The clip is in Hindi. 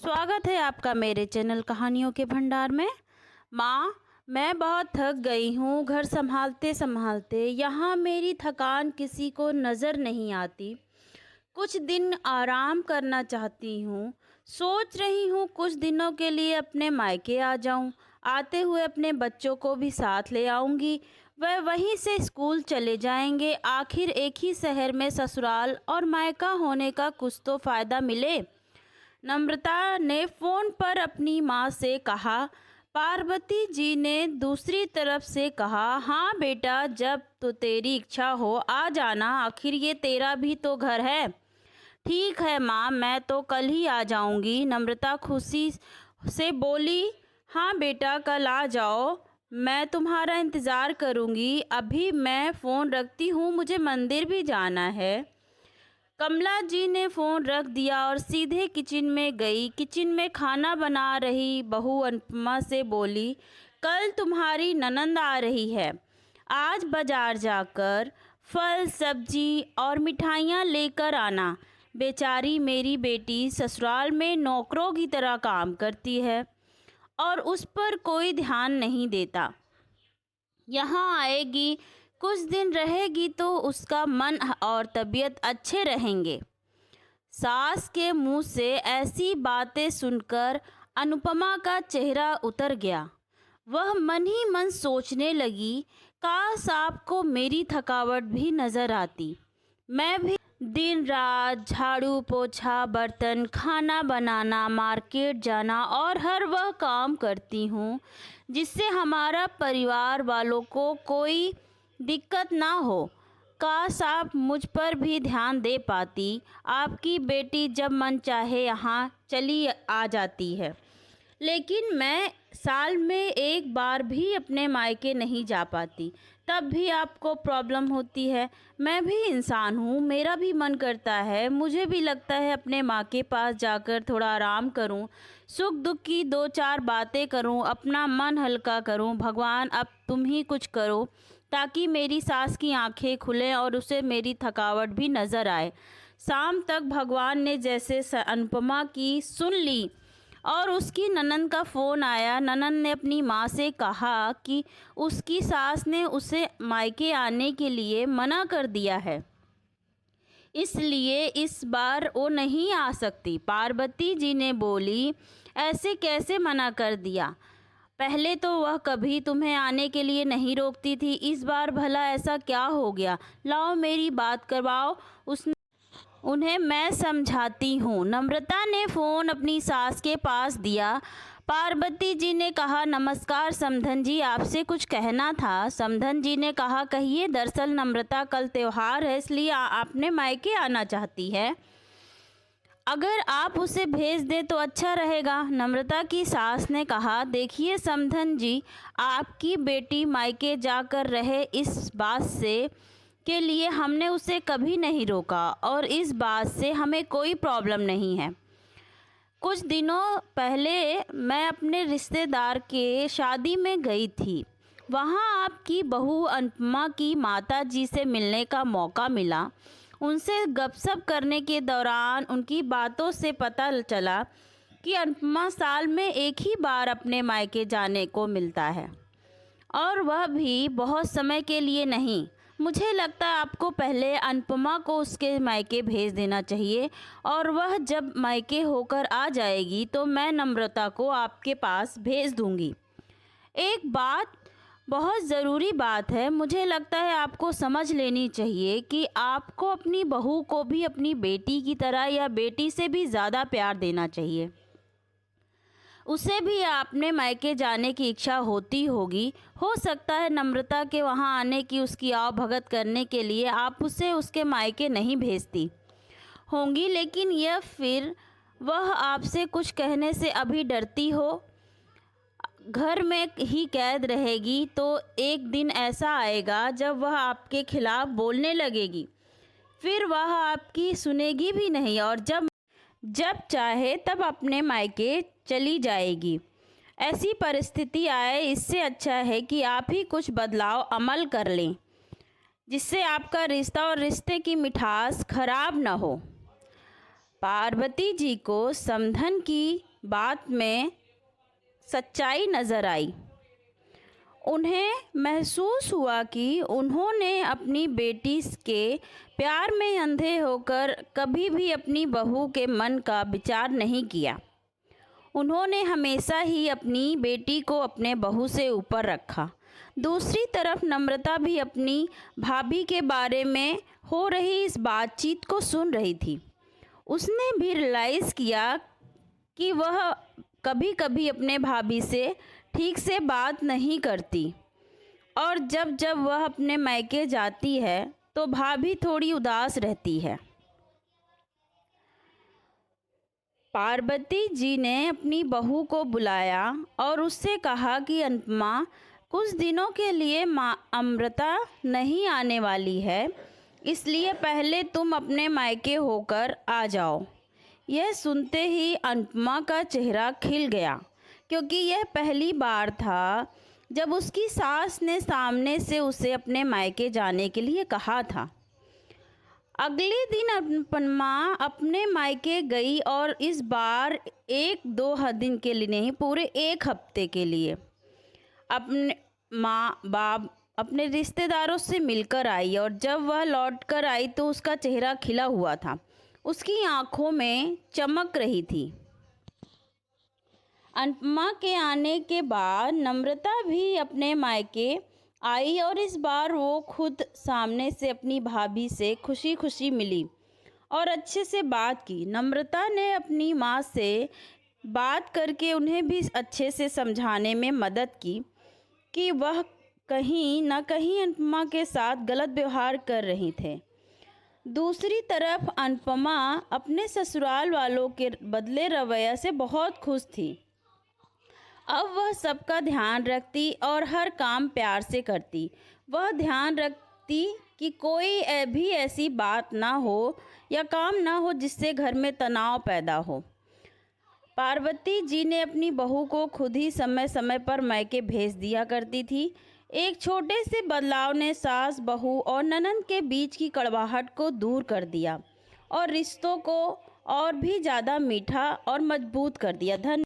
स्वागत है आपका मेरे चैनल कहानियों के भंडार में। माँ, मैं बहुत थक गई हूँ घर संभालते संभालते। यहाँ मेरी थकान किसी को नज़र नहीं आती। कुछ दिन आराम करना चाहती हूँ। सोच रही हूँ कुछ दिनों के लिए अपने मायके आ जाऊँ। आते हुए अपने बच्चों को भी साथ ले आऊँगी। वह वहीं से स्कूल चले जाएंगे। आखिर एक ही शहर में ससुराल और मायका होने का कुछ तो फ़ायदा मिले। नम्रता ने फ़ोन पर अपनी माँ से कहा। पार्वती जी ने दूसरी तरफ से कहा, हाँ बेटा, जब तो तेरी इच्छा हो आ जाना, आखिर ये तेरा भी तो घर है। ठीक है माँ, मैं तो कल ही आ जाऊंगी। नम्रता खुशी से बोली। हाँ बेटा, कल आ जाओ, मैं तुम्हारा इंतज़ार करूंगी। अभी मैं फ़ोन रखती हूँ, मुझे मंदिर भी जाना है। कमला जी ने फ़ोन रख दिया और सीधे किचन में गई। किचन में खाना बना रही बहू अनुपमा से बोली, कल तुम्हारी ननंद आ रही है। आज बाजार जाकर फल सब्जी और मिठाइयाँ लेकर आना। बेचारी मेरी बेटी ससुराल में नौकरों की तरह काम करती है और उस पर कोई ध्यान नहीं देता। यहाँ आएगी, कुछ दिन रहेगी तो उसका मन और तबीयत अच्छे रहेंगे। सास के मुंह से ऐसी बातें सुनकर अनुपमा का चेहरा उतर गया। वह मन ही मन सोचने लगी, काश आपको मेरी थकावट भी नज़र आती। मैं भी दिन रात झाड़ू पोछा, बर्तन, खाना बनाना, मार्केट जाना और हर वह काम करती हूँ जिससे हमारा परिवार वालों को कोई दिक्कत ना हो। काश आप मुझ पर भी ध्यान दे पाती। आपकी बेटी जब मन चाहे यहाँ चली आ जाती है, लेकिन मैं साल में एक बार भी अपने मायके नहीं जा पाती, तब भी आपको प्रॉब्लम होती है। मैं भी इंसान हूँ, मेरा भी मन करता है, मुझे भी लगता है अपने माँ के पास जाकर थोड़ा आराम करूँ, सुख दुख की दो चार बातें करूँ, अपना मन हल्का करूँ। भगवान, अब तुम ही कुछ करो ताकि मेरी सास की आंखें खुलें और उसे मेरी थकावट भी नज़र आए। शाम तक भगवान ने जैसे अनुपमा की सुन ली और उसकी ननंद का फ़ोन आया। ननंद ने अपनी माँ से कहा कि उसकी सास ने उसे मायके आने के लिए मना कर दिया है, इसलिए इस बार वो नहीं आ सकती। पार्वती जी ने बोली, ऐसे कैसे मना कर दिया? पहले तो वह कभी तुम्हें आने के लिए नहीं रोकती थी, इस बार भला ऐसा क्या हो गया? लाओ मेरी बात करवाओ, उन्हें मैं समझाती हूँ। नम्रता ने फ़ोन अपनी सास के पास दिया। पार्वती जी ने कहा, नमस्कार समधन जी, आपसे कुछ कहना था। समधन जी ने कहा, कहिए। दरअसल नम्रता कल त्यौहार है, इसलिए आपने मायके आना चाहती है। अगर आप उसे भेज दें तो अच्छा रहेगा। नम्रता की सास ने कहा, देखिए समधन जी, आपकी बेटी मायके जाकर रहे इस बात से के लिए हमने उसे कभी नहीं रोका और इस बात से हमें कोई प्रॉब्लम नहीं है। कुछ दिनों पहले मैं अपने रिश्तेदार के शादी में गई थी। वहाँ आपकी बहू अनुपमा की माता जी से मिलने का मौका मिला। उनसे गपशप करने के दौरान उनकी बातों से पता चला कि अनुपमा साल में एक ही बार अपने मायके जाने को मिलता है और वह भी बहुत समय के लिए नहीं। मुझे लगता है आपको पहले अनुपमा को उसके मायके भेज देना चाहिए और वह जब मायके होकर आ जाएगी तो मैं नम्रता को आपके पास भेज दूंगी। एक बात, बहुत ज़रूरी बात है, मुझे लगता है आपको समझ लेनी चाहिए कि आपको अपनी बहू को भी अपनी बेटी की तरह या बेटी से भी ज़्यादा प्यार देना चाहिए। उसे भी आपने मायके जाने की इच्छा होती होगी। हो सकता है नम्रता के वहाँ आने की, उसकी आव भगत करने के लिए आप उसे उसके मायके नहीं भेजती होंगी, लेकिन यह फिर वह आपसे कुछ कहने से अभी डरती हो, घर में ही कैद रहेगी। तो एक दिन ऐसा आएगा जब वह आपके खिलाफ़ बोलने लगेगी, फिर वह आपकी सुनेगी भी नहीं और जब चाहे तब अपने मायके चली जाएगी। ऐसी परिस्थिति आए, इससे अच्छा है कि आप ही कुछ बदलाव अमल कर लें जिससे आपका रिश्ता और रिश्ते की मिठास खराब न हो। पार्वती जी को समधन की बात में सच्चाई नज़र आई। उन्हें महसूस हुआ कि उन्होंने अपनी बेटी के प्यार में अंधे होकर कभी भी अपनी बहू के मन का विचार नहीं किया। उन्होंने हमेशा ही अपनी बेटी को अपने बहू से ऊपर रखा। दूसरी तरफ नम्रता भी अपनी भाभी के बारे में हो रही इस बातचीत को सुन रही थी। उसने भी रियलाइज़ किया कि वह कभी कभी अपने भाभी से ठीक से बात नहीं करती और जब जब वह अपने मायके जाती है तो भाभी थोड़ी उदास रहती है। पार्वती जी ने अपनी बहू को बुलाया और उससे कहा कि अनुपमा, कुछ दिनों के लिए माँ अमृता नहीं आने वाली है, इसलिए पहले तुम अपने मायके होकर आ जाओ। यह सुनते ही अनुपमा का चेहरा खिल गया, क्योंकि यह पहली बार था जब उसकी सास ने सामने से उसे अपने मायके जाने के लिए कहा था। अगले दिन अनुपमा अपने मायके गई और इस बार 1-2 दिन के लिए नहीं, पूरे 1 हफ्ते के लिए अपने माँ बाप अपने रिश्तेदारों से मिलकर आई। और जब वह लौट कर आई तो उसका चेहरा खिला हुआ था, उसकी आंखों में चमक रही थी। अनुपमा के आने के बाद नम्रता भी अपने मायके आई और इस बार वो खुद सामने से अपनी भाभी से खुशी खुशी मिली और अच्छे से बात की। नम्रता ने अपनी माँ से बात करके उन्हें भी अच्छे से समझाने में मदद की कि वह कहीं ना कहीं अनुपमा के साथ गलत व्यवहार कर रही थे। दूसरी तरफ अनुपमा अपने ससुराल वालों के बदले रवैया से बहुत खुश थी। अब वह सबका ध्यान रखती और हर काम प्यार से करती। वह ध्यान रखती कि कोई भी ऐसी बात ना हो या काम ना हो जिससे घर में तनाव पैदा हो। पार्वती जी ने अपनी बहू को खुद ही समय समय पर मायके भेज दिया करती थी। एक छोटे से बदलाव ने सास, बहू और ननंद के बीच की कड़वाहट को दूर कर दिया और रिश्तों को और भी ज़्यादा मीठा और मजबूत कर दिया। धन्यवाद।